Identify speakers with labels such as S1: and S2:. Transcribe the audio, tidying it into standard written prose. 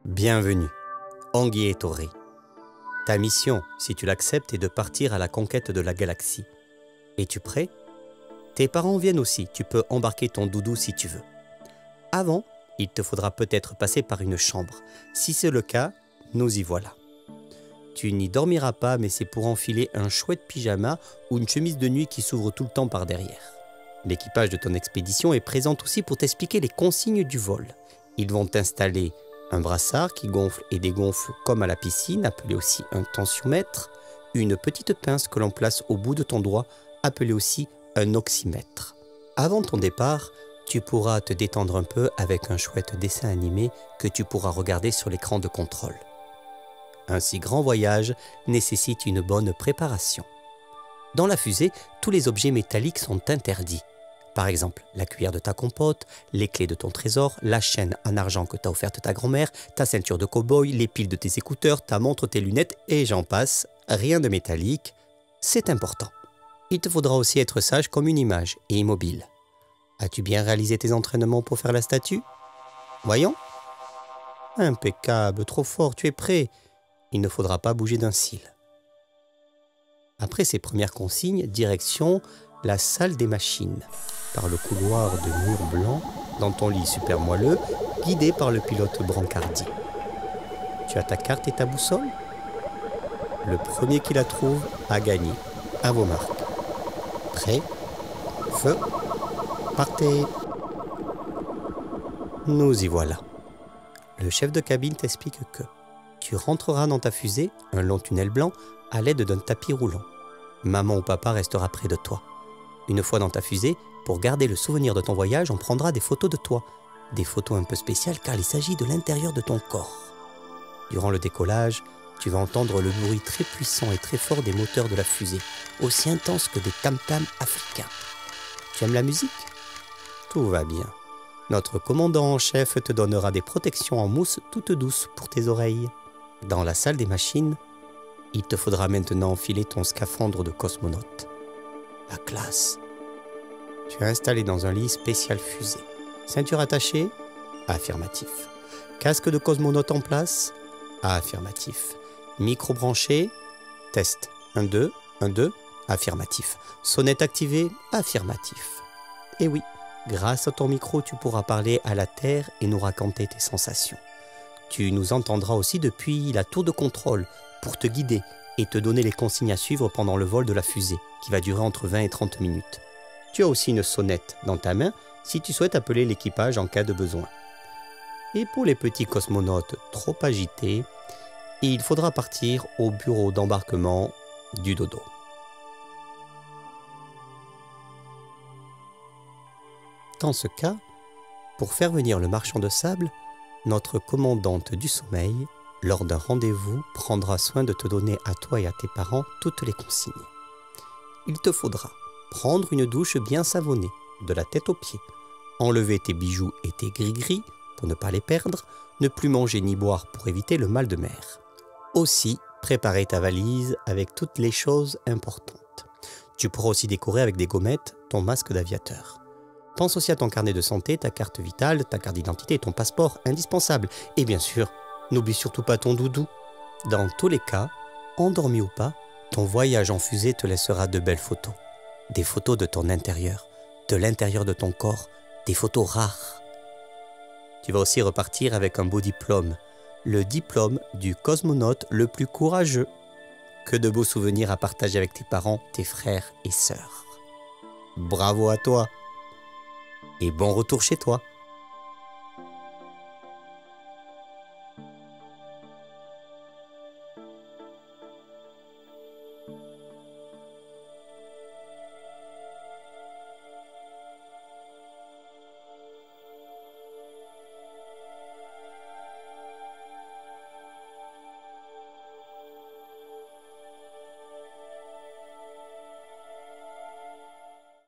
S1: Bienvenue, Anguille et Toré. Ta mission, si tu l'acceptes, est de partir à la conquête de la galaxie. Es-tu prêt? Tes parents viennent aussi, tu peux embarquer ton doudou si tu veux. Avant, il te faudra peut-être passer par une chambre. Si c'est le cas, nous y voilà. Tu n'y dormiras pas, mais c'est pour enfiler un chouette pyjama ou une chemise de nuit qui s'ouvre tout le temps par derrière. L'équipage de ton expédition est présent aussi pour t'expliquer les consignes du vol. Ils vont t'installer un brassard qui gonfle et dégonfle comme à la piscine, appelé aussi un tensiomètre, une petite pince que l'on place au bout de ton doigt, appelée aussi un oxymètre. Avant ton départ, tu pourras te détendre un peu avec un chouette dessin animé que tu pourras regarder sur l'écran de contrôle. Un si grand voyage nécessite une bonne préparation. Dans la fusée, tous les objets métalliques sont interdits. Par exemple, la cuillère de ta compote, les clés de ton trésor, la chaîne en argent que t'a offerte ta grand-mère, ta ceinture de cow-boy, les piles de tes écouteurs, ta montre, tes lunettes, et j'en passe. Rien de métallique, c'est important. Il te faudra aussi être sage comme une image et immobile. As-tu bien réalisé tes entraînements pour faire la statue? Voyons. Impeccable, trop fort, tu es prêt. Il ne faudra pas bouger d'un cil. Après ces premières consignes, direction la salle des machines, par le couloir de mur blanc, dans ton lit super moelleux, guidé par le pilote brancardier. Tu as ta carte et ta boussole? Le premier qui la trouve a gagné. À vos marques. Prêt? Feu? Partez! Nous y voilà. Le chef de cabine t'explique que tu rentreras dans ta fusée, un long tunnel blanc, à l'aide d'un tapis roulant. Maman ou papa restera près de toi. Une fois dans ta fusée, pour garder le souvenir de ton voyage, on prendra des photos de toi. Des photos un peu spéciales car il s'agit de l'intérieur de ton corps. Durant le décollage, tu vas entendre le bruit très puissant et très fort des moteurs de la fusée, aussi intense que des tam-tams africains. Tu aimes la musique? Tout va bien. Notre commandant en chef te donnera des protections en mousse toutes douces pour tes oreilles. Dans la salle des machines, il te faudra maintenant enfiler ton scaphandre de cosmonaute. La classe. Tu es installé dans un lit spécial fusée. Ceinture attachée? Affirmatif. Casque de cosmonaute en place? Affirmatif. Micro branché? Test. 1, 2, 1, 2. Affirmatif. Sonnette activée? Affirmatif. Et oui, grâce à ton micro, tu pourras parler à la Terre et nous raconter tes sensations. Tu nous entendras aussi depuis la tour de contrôle pour te guider et te donner les consignes à suivre pendant le vol de la fusée, qui va durer entre 20 et 30 minutes. Tu as aussi une sonnette dans ta main si tu souhaites appeler l'équipage en cas de besoin. Et pour les petits cosmonautes trop agités, il faudra partir au bureau d'embarquement du dodo. Dans ce cas, pour faire venir le marchand de sable, notre commandante du sommeil, lors d'un rendez-vous, prendra soin de te donner à toi et à tes parents toutes les consignes. Il te faudra prendre une douche bien savonnée, de la tête aux pieds, enlever tes bijoux et tes gris-gris pour ne pas les perdre, ne plus manger ni boire pour éviter le mal de mer. Aussi, préparer ta valise avec toutes les choses importantes. Tu pourras aussi décorer avec des gommettes ton masque d'aviateur. Pense aussi à ton carnet de santé, ta carte vitale, ta carte d'identité et ton passeport indispensable. Et bien sûr, n'oublie surtout pas ton doudou. Dans tous les cas, endormi ou pas, ton voyage en fusée te laissera de belles photos. Des photos de ton intérieur, de l'intérieur de ton corps, des photos rares. Tu vas aussi repartir avec un beau diplôme, le diplôme du cosmonaute le plus courageux. Que de beaux souvenirs à partager avec tes parents, tes frères et sœurs. Bravo à toi! Et bon retour chez toi!